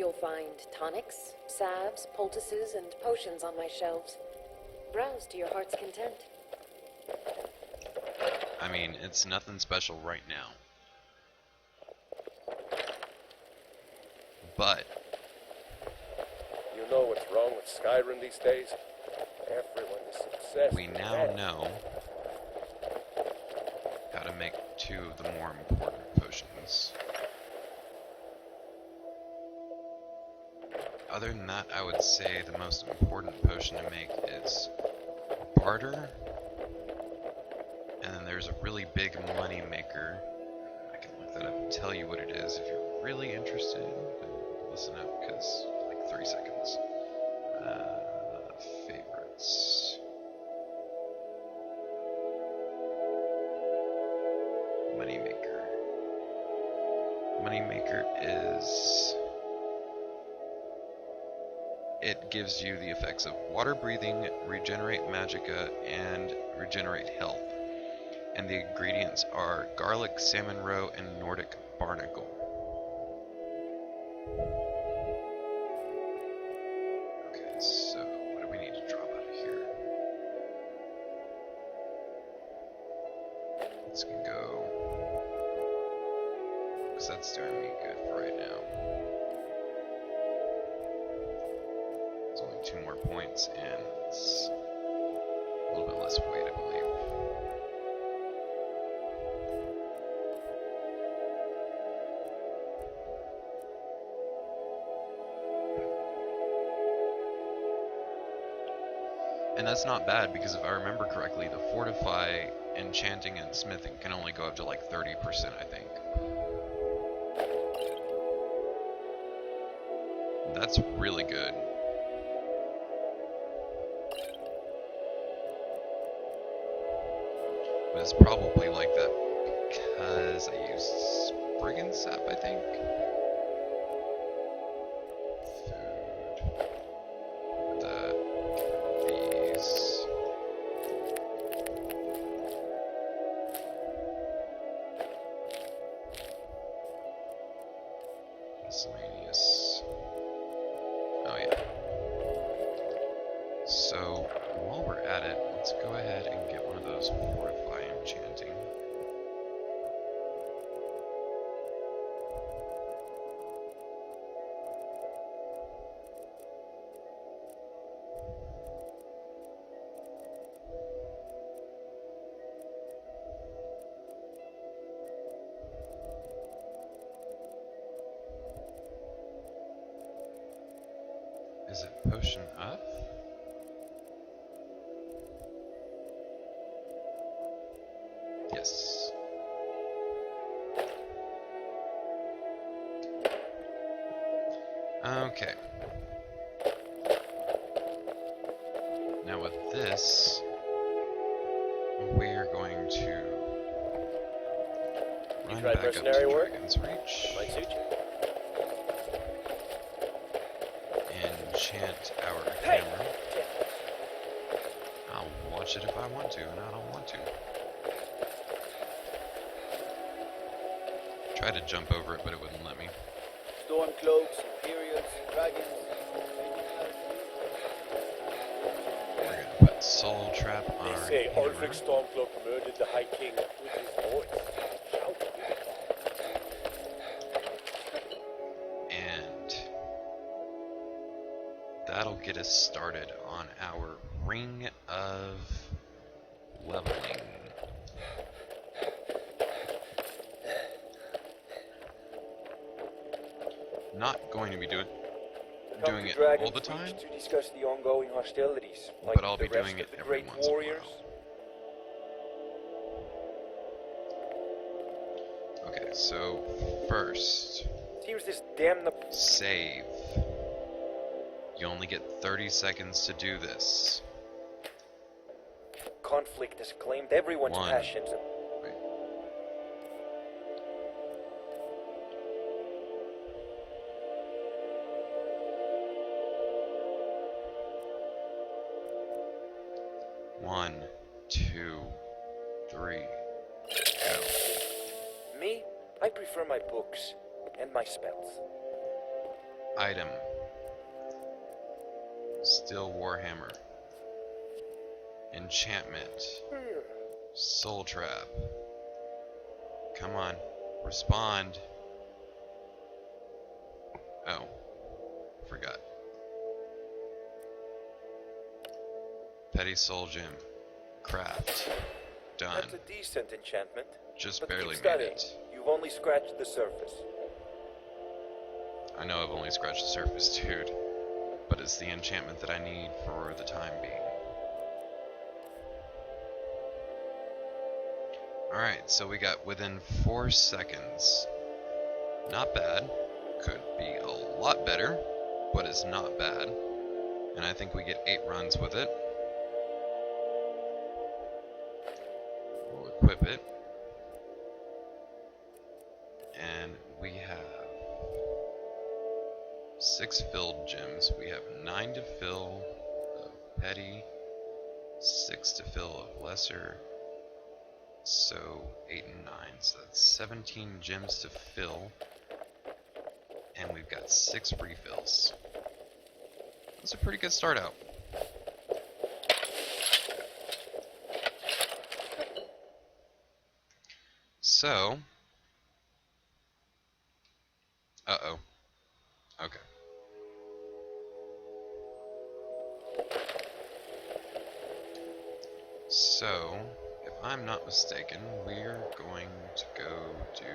you'll find tonics, salves, poultices, and potions on my shelves. Browse to your heart's content. I mean, it's nothing special right now. But You know what's wrong with Skyrim these days? Everyone is obsessed we with now that. know how to make 2 of the more important potions. Other than that, I would say the most important potion to make is barter. And then there's a really big money maker. I can look that up and tell you what it is if you're really interested. Listen up, because like 3 seconds. Favorites. Moneymaker. Moneymaker is... It gives you the effects of water breathing, regenerate magicka, and regenerate health. And the ingredients are garlic, salmon roe, and Nordic barnacle. Okay, so what do we need to drop out of here? This can go, because that's doing me good for right now. It's only 2 more points, and it's a little bit less weight, I believe. And that's not bad, because if I remember correctly, the fortify, enchanting, and smithing can only go up to like 30%, I think. That's really good. But it's probably like that because I used Spriggan Sap, I think. Miscellaneous. Oh yeah. So while we're at it, let's go ahead and get one of those fortify enchanting. Is it potion up? Yes. Okay. Now with this, we're going to run tried back up to mercenary work? Dragon's Reach. Might suit you. Enchant our Hey! hammer. I'll watch it if I want to, and I don't want to. Tried to jump over it, but it wouldn't let me. Stormcloaks, Imperials, Dragons. We're gonna put Soul Trap on They our say hammer. Ulfric Stormcloak murdered the High King with his voice. Shouting. And that'll get us started on our Ring of Leveling. Not going to be doing it all the time, to discuss the ongoing hostilities, like but I'll the be rest doing it of the every great once in a warriors. while. Okay, so first, Seems this damn save. You only get 30 seconds to do this. conflict has claimed everyone's One. passions. Wait. One, two, three, go. Me, I prefer my books and my spells. Item. Steel Warhammer. Enchantment. Soul Trap. Come on. Respond. Oh. Forgot. Petty Soul Gem. Craft. Done. That's a decent enchantment. Just But barely keep made studying. it. You've only scratched the surface. I know I've only scratched the surface, dude. But it's the enchantment that I need for the time being. Alright, so we got within 4 seconds. Not bad. Could be a lot better, but it's not bad. And I think we get 8 runs with it. We'll equip it. And we have 6 filled gems. We have 9 to fill of petty, 6 to fill of lesser. So 8 and 9. So that's 17 gems to fill. And we've got 6 refills. That's a pretty good start out. So, uh-oh. Okay. So, if I'm not mistaken, we're going to go do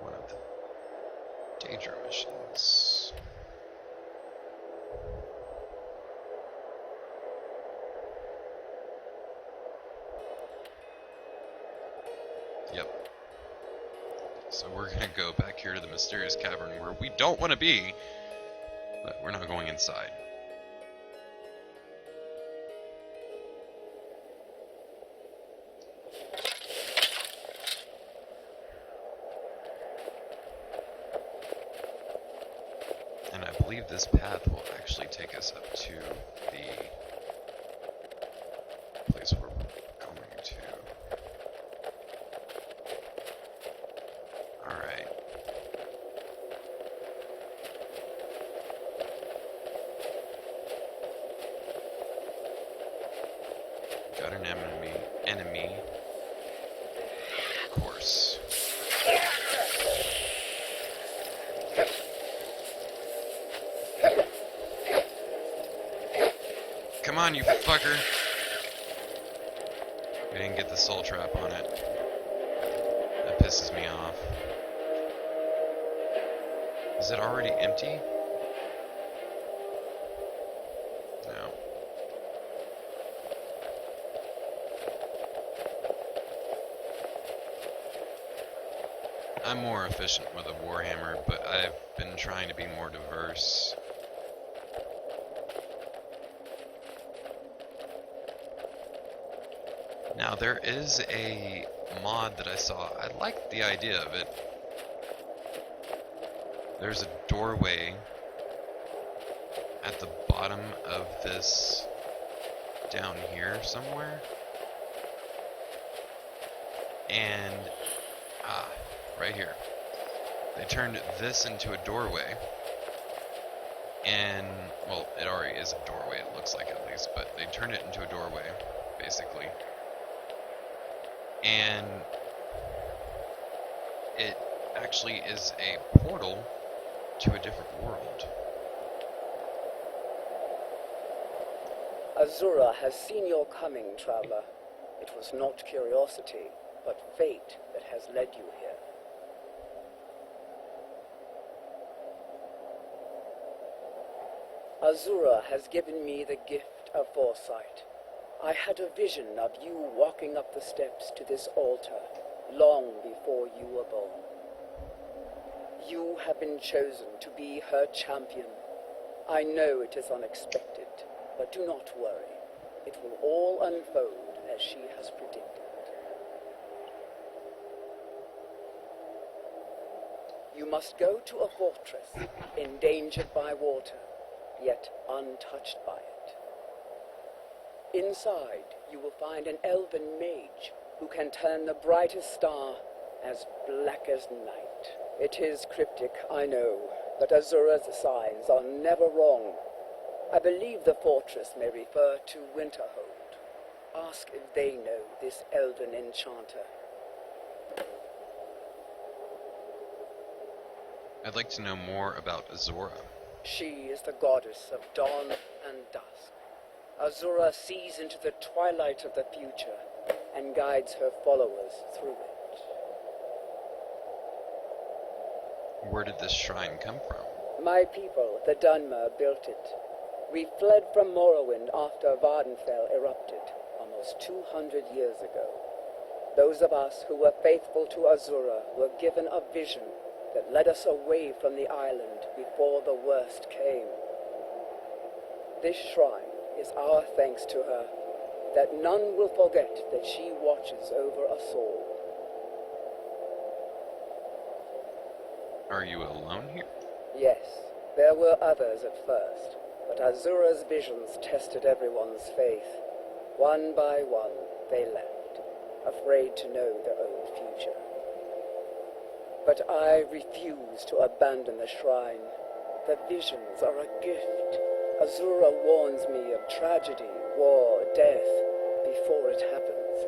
one of the Daedra missions. Yep. So we're gonna go back here to the mysterious cavern where we don't want to be, but we're not going inside. And I believe this path will actually take us up to the place where we're going to. Alright. Got an enemy. Of course. Come on, you fucker. We didn't get the soul trap on it. That pisses me off. Is it already empty? No. I'm more efficient with a Warhammer, but I've been trying to be more diverse. Now, there is a mod that I saw. I like the idea of it. There's a doorway at the bottom of this down here somewhere. And, right here. They turned this into a doorway. And, well, it already is a doorway, it looks like at least, but they turned it into a doorway, basically. And it actually is a portal to a different world. Azura has seen your coming, traveler. It was not curiosity, but fate that has led you here. Azura has given me the gift of foresight. I had a vision of you walking up the steps to this altar long before you were born. You have been chosen to be her champion. I know it is unexpected, but do not worry. It will all unfold as she has predicted. You must go to a fortress, endangered by water, yet untouched by it. Inside, you will find an elven mage who can turn the brightest star as black as night. It is cryptic, I know, but Azura's signs are never wrong. I believe the fortress may refer to Winterhold. Ask if they know this elven enchanter. I'd like to know more about Azora. She is the goddess of dawn and dusk. Azura sees into the twilight of the future and guides her followers through it. Where did this shrine come from? My people, the Dunmer, built it. We fled from Morrowind after Vardenfell erupted, almost 200 years ago. Those of us who were faithful to Azura were given a vision that led us away from the island before the worst came. This shrine is our thanks to her, that none will forget that she watches over us all. Are you alone here? Yes, there were others at first, but Azura's visions tested everyone's faith. One by one, they left, afraid to know their own future. But I refuse to abandon the shrine. The visions are a gift. Azura warns me of tragedy, war, death, before it happens.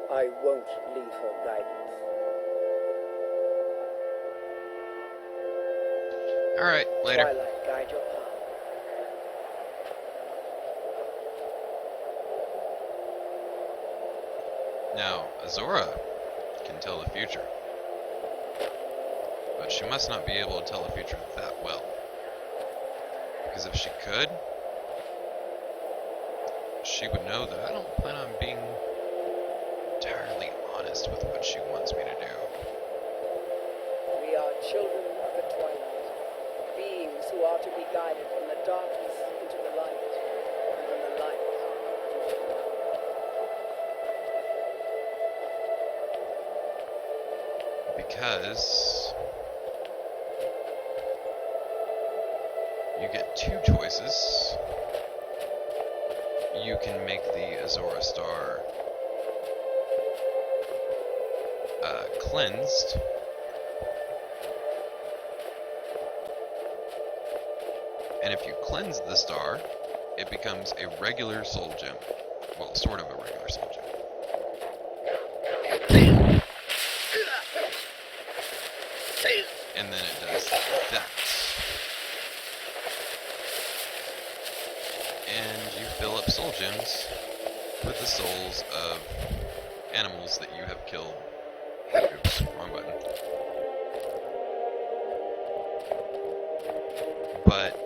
I won't leave her guidance. Alright, later. Twilight, guide your path. Now, Azora can tell the future. But she must not be able to tell the future that well. Because if she could, she would know that I don't plan on being entirely honest with what she wants me to do. We are children of the twilight, beings who are to be guided from the darkness into the light, and from the light into the dark. Because you get two choices. You can make the Azora Star cleansed, and if you cleanse the star, it becomes a regular soul gem. Well, sort of a regular soul gem. And then it does that. And you fill up soul gems with the souls of animals that you have killed. Oops, wrong button. But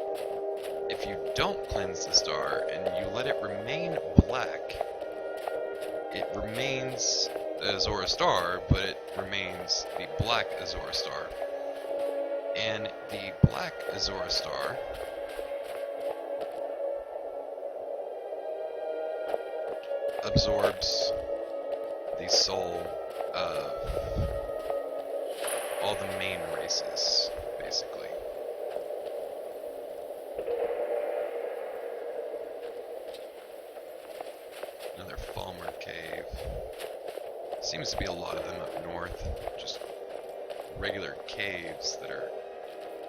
if you don't cleanse the star and you let it remain black, it remains the Azora Star, but it remains the black Azora Star. And the black Azora Star absorbs the soul of all the main races, basically. Another Falmer cave. Seems to be a lot of them up north. Just regular caves that are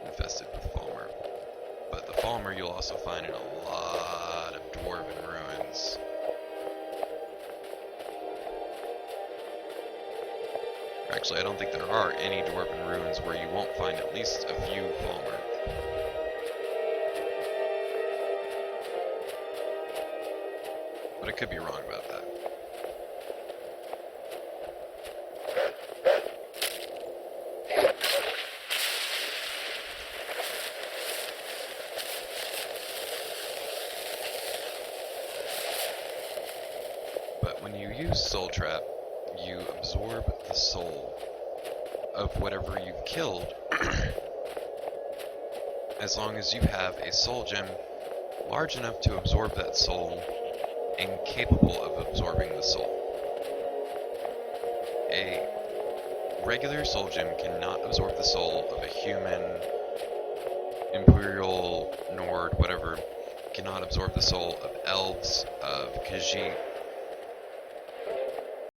infested with Falmer. But the Falmer you'll also find in a lot of dwarven ruins. Actually, I don't think there are any dwarven ruins where you won't find at least a few Falmer. But I could be wrong about that. But when you use Soul Trap, you absorb the soul of whatever you've killed, as long as you have a soul gem large enough to absorb that soul and capable of absorbing the soul. A regular soul gem cannot absorb the soul of a human, Imperial, Nord, whatever, cannot absorb the soul of elves, of Khajiit,